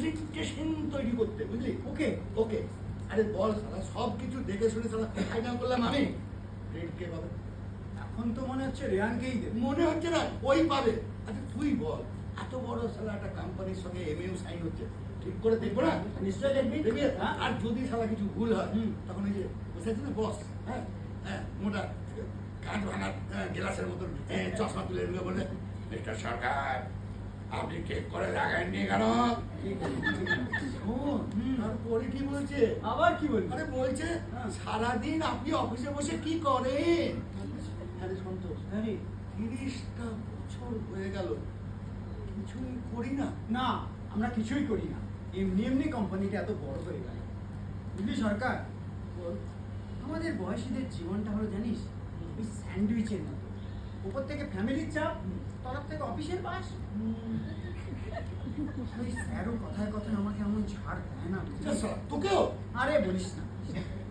Presentation তৈরি করতে, বুঝলি? ওকে ওকে, আরে বল সালা, সব কিছু দেখে শুনে সালা ফাইনাল করলাম আমি। রেড কে পাবে? এখন তো মনে হচ্ছে রেয়ানকেই দেবে। মনে হচ্ছে না ওই পাবে। আচ্ছা তুই বল, এত বড় সালা একটা কোম্পানির সঙ্গে এমইউ সাইন হচ্ছে, ঠিক করে দেখবো না? নিশ্চয়ই দেখবি। দেখবি? আর যদি সালা কিছু ভুল হয় তখন ওই যে বসে আছে না বস, হ্যাঁ হ্যাঁ, মোটা কাঁচ ভাঙা গ্লাসের মতন চশমা তুলে নিয়ে বলে, মিস্টার সরকার আপনি ঠিক করে লাগাননি কেন? তারপরে কি বলছে? আবার কি বলবি? আরে বলছে সারাদিন আপনি অফিসে বসে কি করেন? আরে সন্তোষ, আরে 30টা বছর হয়ে গেল কিছুই করি না। না, আমরা কিছুই করি না, এমনি এমনি কোম্পানিটা এত বড় হয়ে গেল। বুঝলি সরকার, আমাদের বয়সীদের জীবনটা হলো জানিস ওই স্যান্ডউইচের মতো, উপর থেকে ফ্যামিলির চাপ, তরফ থেকে অফিসের বাস। ওই স্যারও কথায় কথায় আমাকে এমন ছাড় দেয় না। তোকেও? আরে বলিস না,